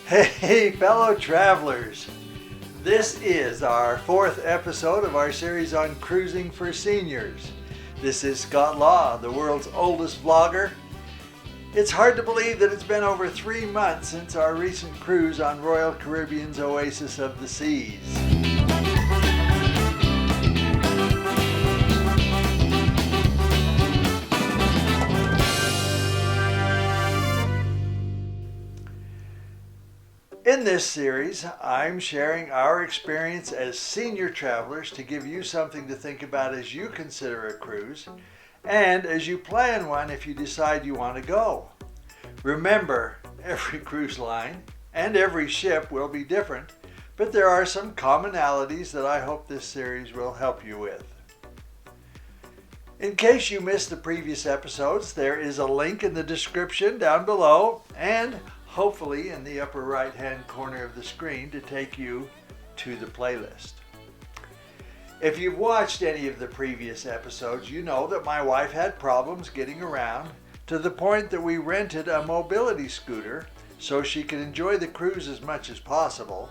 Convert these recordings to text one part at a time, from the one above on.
Hey, fellow travelers! This is our fourth episode of our series on cruising for seniors. This is Scott Law, the world's oldest vlogger. It's hard to believe that it's been over 3 months since our recent cruise on Royal Caribbean's Oasis of the Seas. In this series, I'm sharing our experience as senior travelers to give you something to think about as you consider a cruise and as you plan one if you decide you want to go. Remember, every cruise line and every ship will be different, but there are some commonalities that I hope this series will help you with. In case you missed the previous episodes, there is a link in the description down below and hopefully in the upper right hand corner of the screen to take you to the playlist. If you've watched any of the previous episodes, you know that my wife had problems getting around to the point that we rented a mobility scooter so she could enjoy the cruise as much as possible.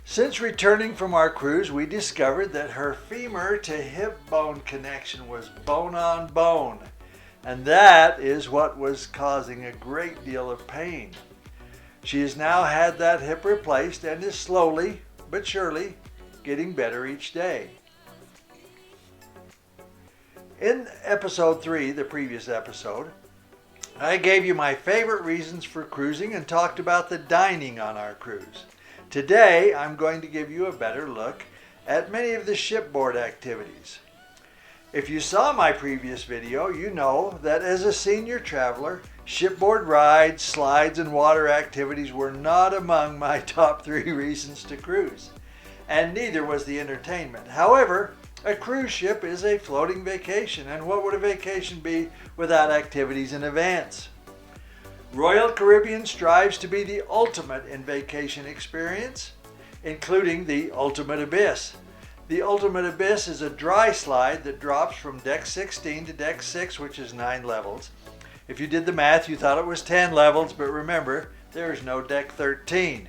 Since returning from our cruise, we discovered that her femur to hip bone connection was bone on bone. And that is what was causing a great deal of pain. She has now had that hip replaced and is slowly but surely getting better each day. In episode 3, the previous episode, I gave you my favorite reasons for cruising and talked about the dining on our cruise. Today, I'm going to give you a better look at many of the shipboard activities. If you saw my previous video, you know that as a senior traveler, shipboard rides, slides, and water activities were not among my top 3 reasons to cruise, and neither was the entertainment. However, a cruise ship is a floating vacation, and what would a vacation be without activities and events? Royal Caribbean strives to be the ultimate in vacation experience, including the Ultimate Abyss. The Ultimate Abyss is a dry slide that drops from deck 16 to deck 6, which is 9 levels. If you did the math, you thought it was 10 levels, but remember, there is no deck 13.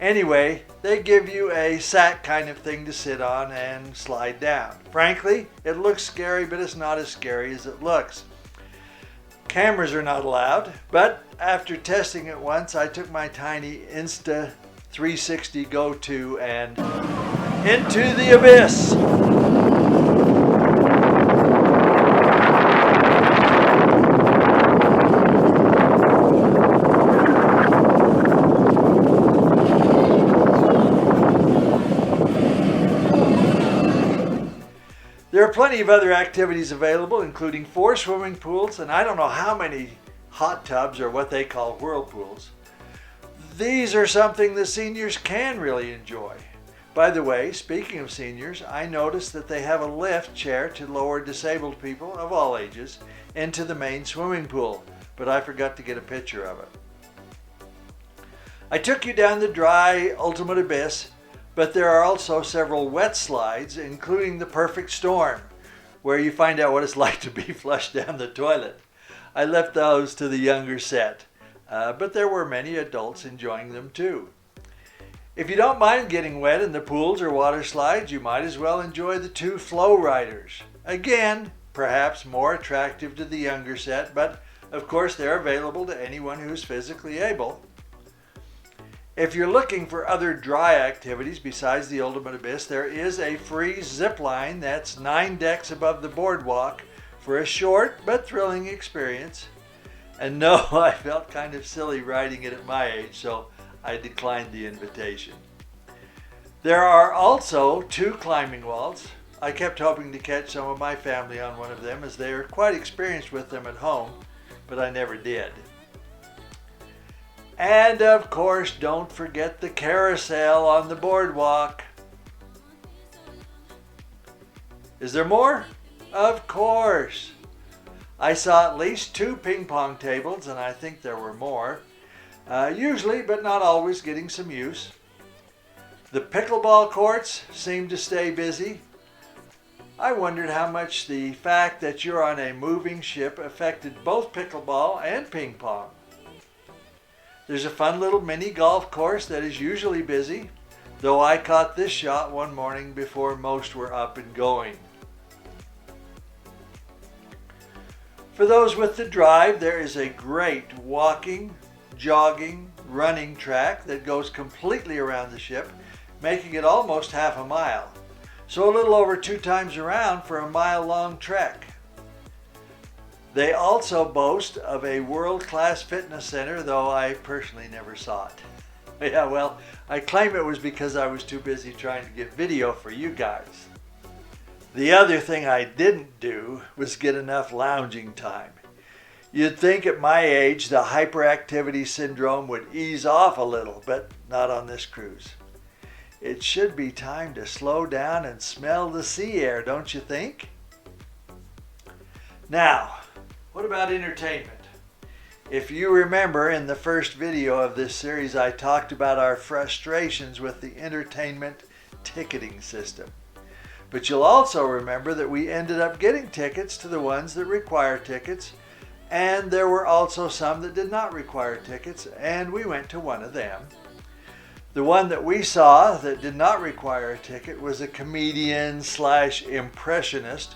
Anyway, they give you a sack kind of thing to sit on and slide down. Frankly, it looks scary, but it's not as scary as it looks. Cameras are not allowed, but after testing it once, I took my tiny Insta 360 Go2 and into the abyss. There are plenty of other activities available, including 4 swimming pools, and I don't know how many hot tubs or what they call whirlpools. These are something the seniors can really enjoy. By the way, speaking of seniors, I noticed that they have a lift chair to lower disabled people of all ages into the main swimming pool, but I forgot to get a picture of it. I took you down the dry Ultimate Abyss, but there are also several wet slides, including the Perfect Storm, where you find out what it's like to be flushed down the toilet. I left those to the younger set, but there were many adults enjoying them too. If you don't mind getting wet in the pools or water slides, you might as well enjoy the 2 flow riders. Again, perhaps more attractive to the younger set, but of course they're available to anyone who's physically able. If you're looking for other dry activities besides the Ultimate Abyss, there is a free zip line that's 9 decks above the boardwalk for a short but thrilling experience. And no, I felt kind of silly riding it at my age, so I declined the invitation. There are also 2 climbing walls. I kept hoping to catch some of my family on one of them as they are quite experienced with them at home, but I never did. And of course, don't forget the carousel on the boardwalk. Is there more? Of course. I saw at least 2 ping pong tables, and I think there were more. Usually, but not always, getting some use. The pickleball courts seem to stay busy. I wondered how much the fact that you're on a moving ship affected both pickleball and ping pong. There's a fun little mini golf course that is usually busy, though I caught this shot one morning before most were up and going. For those with the drive, there is a great walking, jogging, running track that goes completely around the ship, making it almost half a mile. So a little over 2 times around for a mile-long trek. They also boast of a world-class fitness center, though I personally never saw it. Yeah, well, I claim it was because I was too busy trying to get video for you guys. The other thing I didn't do was get enough lounging time. You'd think at my age the hyperactivity syndrome would ease off a little, but not on this cruise. It should be time to slow down and smell the sea air, don't you think? Now, what about entertainment? If you remember in the first video of this series, I talked about our frustrations with the entertainment ticketing system. But you'll also remember that we ended up getting tickets to the ones that require tickets, and there were also some that did not require tickets, and we went to one of them. The one that we saw that did not require a ticket was a comedian/impressionist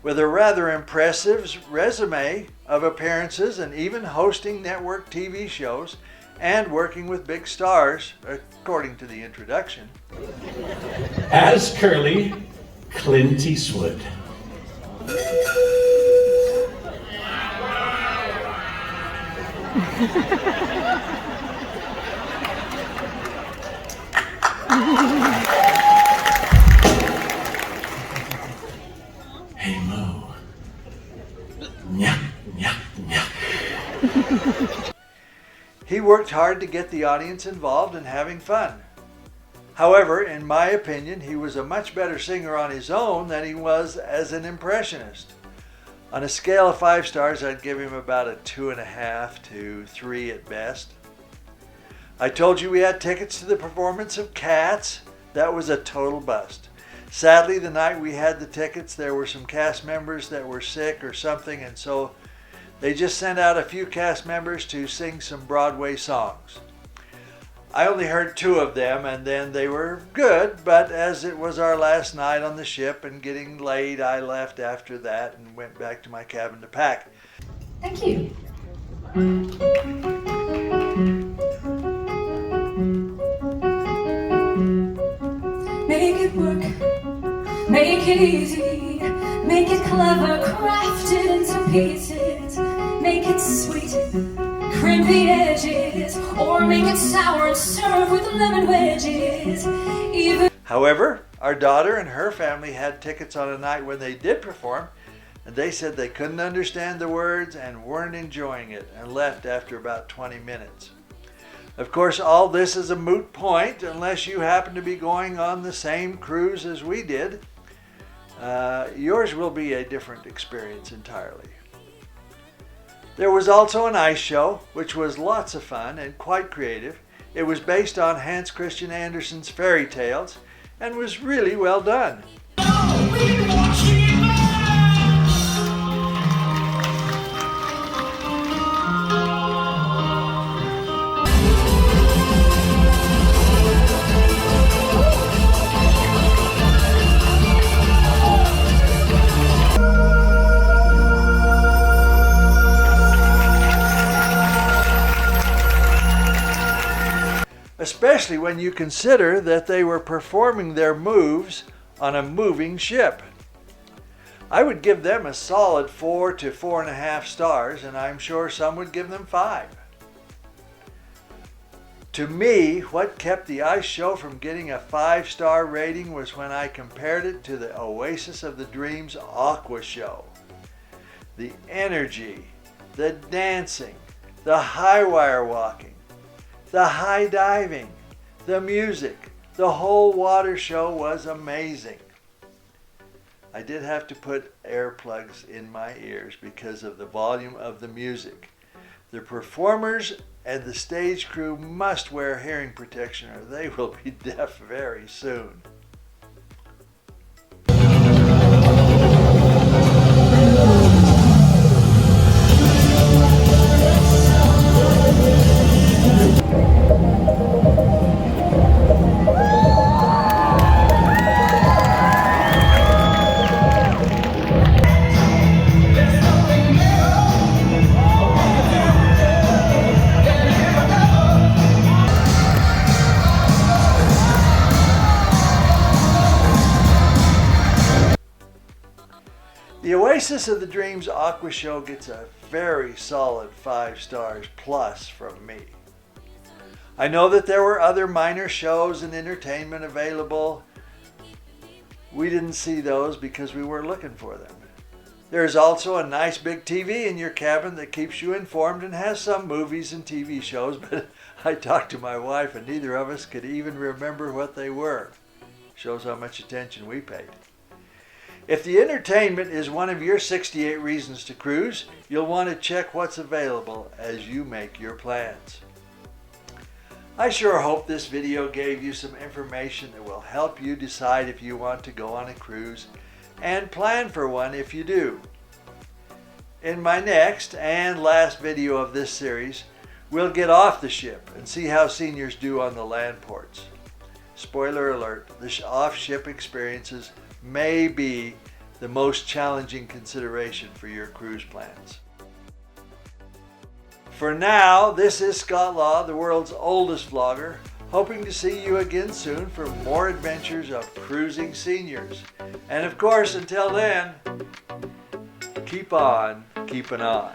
with a rather impressive resume of appearances and even hosting network TV shows and working with big stars, according to the introduction. As Curly, Clint Eastwood. Hey Mo. Nya, nya, nya. He worked hard to get the audience involved and having fun. However, in my opinion, he was a much better singer on his own than he was as an impressionist. On a scale of 5 stars, I'd give him about a 2.5 to 3 at best. I told you we had tickets to the performance of Cats. That was a total bust. Sadly, the night we had the tickets, there were some cast members that were sick or something, and so they just sent out a few cast members to sing some Broadway songs. I only heard 2 of them, and then they were good, but as it was our last night on the ship and getting late, I left after that and went back to my cabin to pack. Thank you. Make it work, make it easy, make it clever, crafted into pieces, make it sweet, crimp the edges, or make it sour and serve with lemon wedges. However, our daughter and her family had tickets on a night when they did perform, and they said they couldn't understand the words and weren't enjoying it and left after about 20 minutes. Of course, all this is a moot point unless you happen to be going on the same cruise as we did. Yours will be a different experience entirely. There was also an ice show, which was lots of fun and quite creative. It was based on Hans Christian Andersen's fairy tales and was really well done. Especially when you consider that they were performing their moves on a moving ship. I would give them a solid 4 to 4.5 stars, and I'm sure some would give them 5. To me, what kept the ice show from getting a 5-star rating was when I compared it to the Oasis of the Dreams Aqua Show. The energy, the dancing, the high wire walking, the high diving, the music, the whole water show was amazing. I did have to put earplugs in my ears because of the volume of the music. The performers and the stage crew must wear hearing protection or they will be deaf very soon. Oasis of the Dreams Aqua Show gets a very solid 5 stars plus from me. I know that there were other minor shows and entertainment available. We didn't see those because we weren't looking for them. There's also a nice big TV in your cabin that keeps you informed and has some movies and TV shows, but I talked to my wife and neither of us could even remember what they were. Shows how much attention we paid. If the entertainment is one of your 68 reasons to cruise, you'll want to check what's available as you make your plans. I sure hope this video gave you some information that will help you decide if you want to go on a cruise and plan for one if you do. In my next and last video of this series, we'll get off the ship and see how seniors do on the land ports. Spoiler alert, the off-ship experiences may be the most challenging consideration for your cruise plans. For now, this is Scott Law, the world's oldest vlogger, hoping to see you again soon for more adventures of cruising seniors. And of course, until then, keep on keeping on.